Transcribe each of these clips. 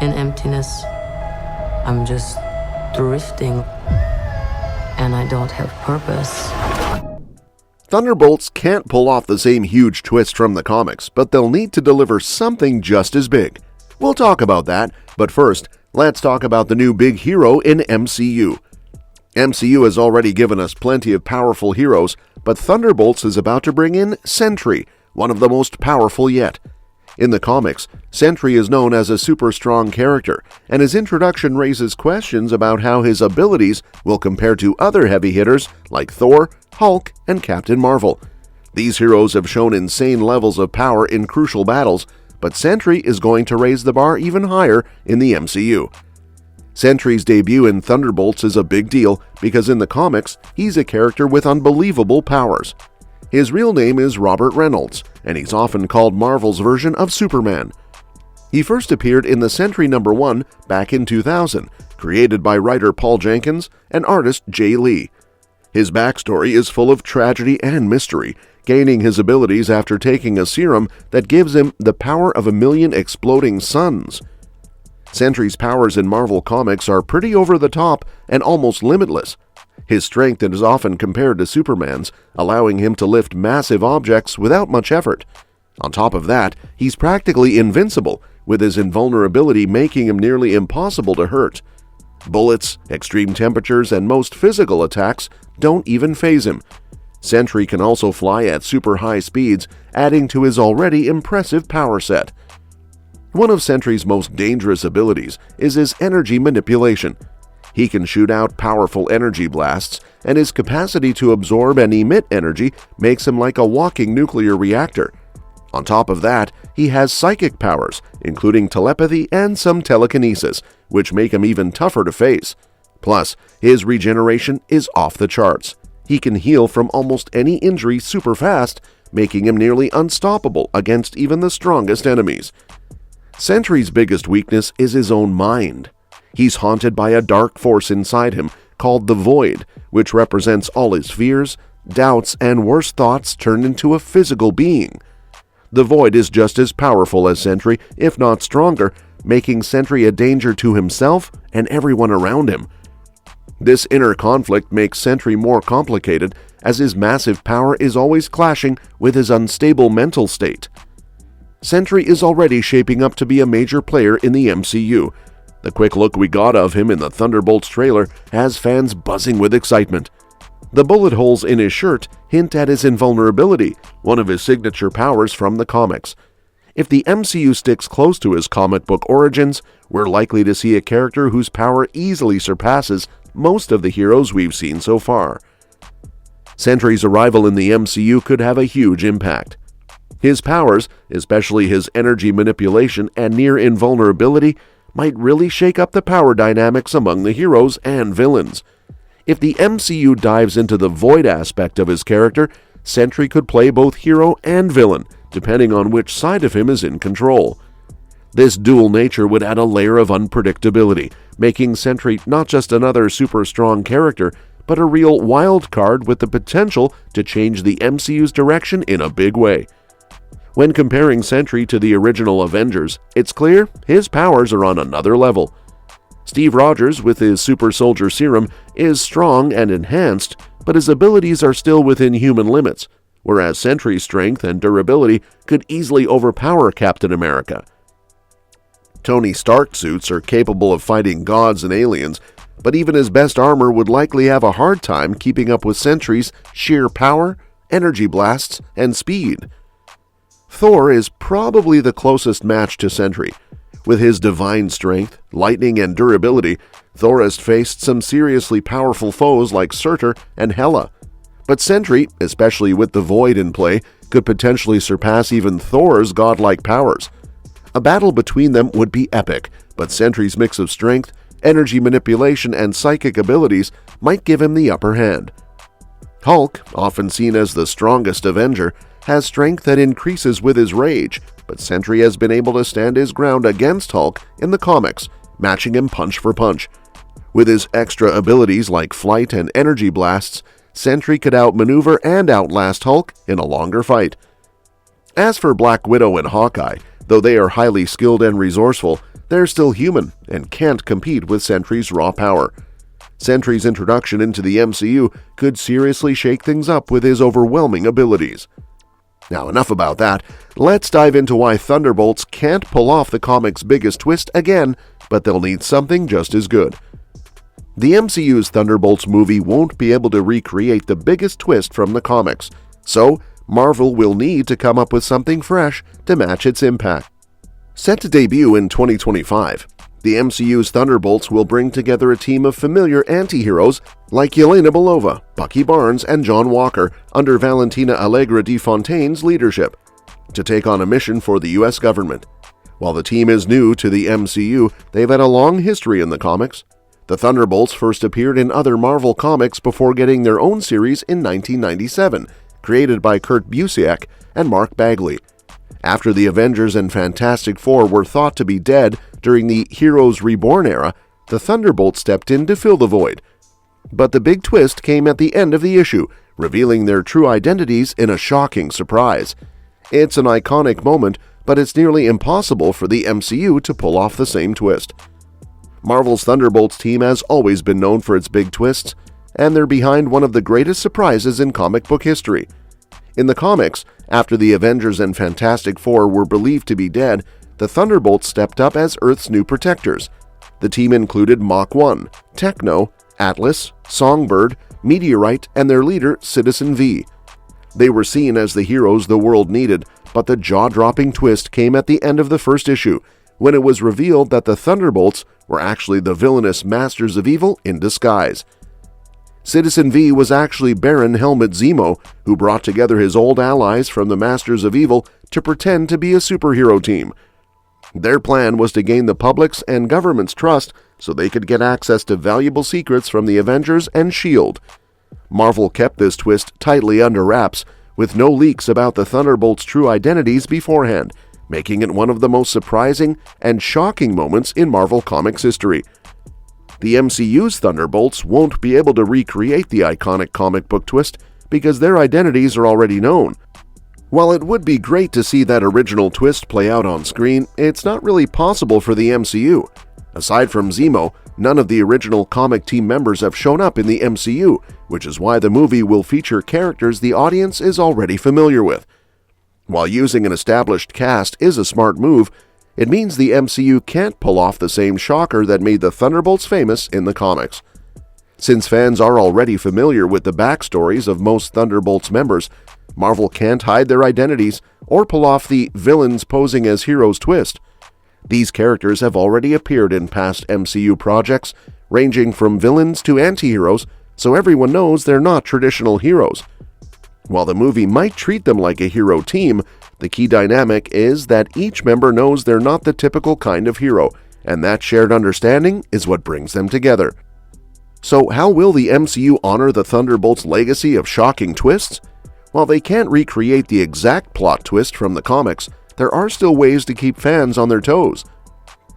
in emptiness. I'm just drifting, and I don't have purpose. Thunderbolts can't pull off the same huge twist from the comics, but they'll need to deliver something just as big. We'll talk about that, but first, let's talk about the new big hero in MCU. MCU has already given us plenty of powerful heroes, but Thunderbolts is about to bring in Sentry, one of the most powerful yet. In the comics, Sentry is known as a super strong character, and his introduction raises questions about how his abilities will compare to other heavy hitters like Thor, Hulk, and Captain Marvel. These heroes have shown insane levels of power in crucial battles, but Sentry is going to raise the bar even higher in the MCU. Sentry's debut in Thunderbolts is a big deal because in the comics, he's a character with unbelievable powers. His real name is Robert Reynolds, and he's often called Marvel's version of Superman. He first appeared in the Sentry #1 back in 2000, created by writer Paul Jenkins and artist Jay Lee. His backstory is full of tragedy and mystery, gaining his abilities after taking a serum that gives him the power of 1,000,000 exploding suns. Sentry's powers in Marvel Comics are pretty over the top and almost limitless. His strength is often compared to Superman's, allowing him to lift massive objects without much effort. On top of that, he's practically invincible, with his invulnerability making him nearly impossible to hurt. Bullets, extreme temperatures, and most physical attacks don't even faze him. Sentry can also fly at super high speeds, adding to his already impressive power set. One of Sentry's most dangerous abilities is his energy manipulation. He can shoot out powerful energy blasts, and his capacity to absorb and emit energy makes him like a walking nuclear reactor. On top of that, he has psychic powers, including telepathy and some telekinesis, which make him even tougher to face. Plus, his regeneration is off the charts. He can heal from almost any injury super fast, making him nearly unstoppable against even the strongest enemies. Sentry's biggest weakness is his own mind. He's haunted by a dark force inside him called the Void, which represents all his fears, doubts, and worst thoughts turned into a physical being. The Void is just as powerful as Sentry, if not stronger, making Sentry a danger to himself and everyone around him. This inner conflict makes Sentry more complicated, as his massive power is always clashing with his unstable mental state. Sentry is already shaping up to be a major player in the MCU. The quick look we got of him in the Thunderbolts trailer has fans buzzing with excitement. The bullet holes in his shirt hint at his invulnerability, one of his signature powers from the comics. If the MCU sticks close to his comic book origins, we're likely to see a character whose power easily surpasses most of the heroes we've seen so far. Sentry's arrival in the MCU could have a huge impact. His powers, especially his energy manipulation and near invulnerability, might really shake up the power dynamics among the heroes and villains. If the MCU dives into the Void aspect of his character, Sentry could play both hero and villain, depending on which side of him is in control. This dual nature would add a layer of unpredictability, making Sentry not just another super strong character, but a real wild card with the potential to change the MCU's direction in a big way. When comparing Sentry to the original Avengers, it's clear his powers are on another level. Steve Rogers, with his super soldier serum, is strong and enhanced, but his abilities are still within human limits, whereas Sentry's strength and durability could easily overpower Captain America. Tony Stark suits are capable of fighting gods and aliens, but even his best armor would likely have a hard time keeping up with Sentry's sheer power, energy blasts, and speed. Thor is probably the closest match to Sentry. With his divine strength, lightning, and durability, Thor has faced some seriously powerful foes like Surtur and Hela. But Sentry, especially with the Void in play, could potentially surpass even Thor's godlike powers. A battle between them would be epic, but Sentry's mix of strength, energy manipulation, and psychic abilities might give him the upper hand. Hulk, often seen as the strongest Avenger, has strength that increases with his rage, but Sentry has been able to stand his ground against Hulk in the comics, matching him punch for punch. With his extra abilities like flight and energy blasts, Sentry could outmaneuver and outlast Hulk in a longer fight. As for Black Widow and Hawkeye, though they are highly skilled and resourceful, they're still human and can't compete with Sentry's raw power. Sentry's introduction into the MCU could seriously shake things up with his overwhelming abilities. Now, enough about that. Let's dive into why Thunderbolts can't pull off the comic's biggest twist again, but they'll need something just as good. The MCU's Thunderbolts movie won't be able to recreate the biggest twist from the comics, so Marvel will need to come up with something fresh to match its impact. Set to debut in 2025, the MCU's Thunderbolts will bring together a team of familiar anti-heroes like Yelena Belova, Bucky Barnes, and John Walker under Valentina Allegra de Fontaine's leadership to take on a mission for the US government. While the team is new to the MCU, they've had a long history in the comics. The Thunderbolts first appeared in other Marvel comics before getting their own series in 1997, created by Kurt Busiek and Mark Bagley. After the Avengers and Fantastic Four were thought to be dead during the Heroes Reborn era, the Thunderbolts stepped in to fill the void. But the big twist came at the end of the issue, revealing their true identities in a shocking surprise. It's an iconic moment, but it's nearly impossible for the MCU to pull off the same twist. Marvel's Thunderbolts team has always been known for its big twists, and they're behind one of the greatest surprises in comic book history. In the comics, after the Avengers and Fantastic Four were believed to be dead, the Thunderbolts stepped up as Earth's new protectors. The team included Mach 1, Techno, Atlas, Songbird, Meteorite, and their leader, Citizen V. They were seen as the heroes the world needed, but the jaw-dropping twist came at the end of the first issue, when it was revealed that the Thunderbolts were actually the villainous Masters of Evil in disguise. Citizen V was actually Baron Helmut Zemo, who brought together his old allies from the Masters of Evil to pretend to be a superhero team. Their plan was to gain the public's and government's trust so they could get access to valuable secrets from the Avengers and S.H.I.E.L.D. Marvel kept this twist tightly under wraps, with no leaks about the Thunderbolts' true identities beforehand, making it one of the most surprising and shocking moments in Marvel Comics history. The MCU's Thunderbolts won't be able to recreate the iconic comic book twist because their identities are already known. While it would be great to see that original twist play out on screen, it's not really possible for the MCU. Aside from Zemo, none of the original comic team members have shown up in the MCU, which is why the movie will feature characters the audience is already familiar with. While using an established cast is a smart move, it means the MCU can't pull off the same shocker that made the Thunderbolts famous in the comics. Since fans are already familiar with the backstories of most Thunderbolts members, Marvel can't hide their identities or pull off the villains posing as heroes twist. These characters have already appeared in past MCU projects, ranging from villains to anti-heroes, so everyone knows they're not traditional heroes. While the movie might treat them like a hero team, the key dynamic is that each member knows they're not the typical kind of hero, and that shared understanding is what brings them together. So how will the MCU honor the Thunderbolts' legacy of shocking twists? While they can't recreate the exact plot twist from the comics, there are still ways to keep fans on their toes.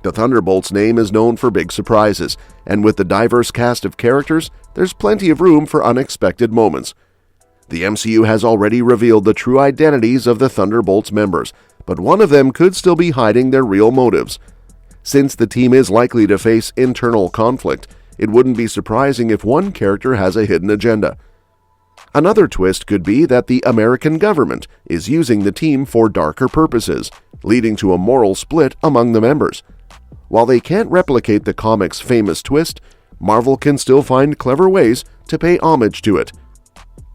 The Thunderbolts name is known for big surprises, and with the diverse cast of characters, there's plenty of room for unexpected moments. The MCU has already revealed the true identities of the Thunderbolts members, but one of them could still be hiding their real motives. Since the team is likely to face internal conflict, it wouldn't be surprising if one character has a hidden agenda. Another twist could be that the American government is using the team for darker purposes, leading to a moral split among the members. While they can't replicate the comic's famous twist, Marvel can still find clever ways to pay homage to it.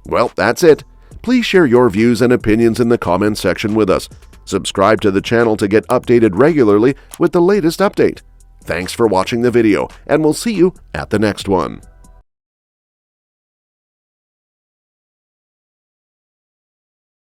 Well, that's it. Please share your views and opinions in the comments section with us. Subscribe to the channel to get updated regularly with the latest update. Thanks for watching the video, and we'll see you at the next one.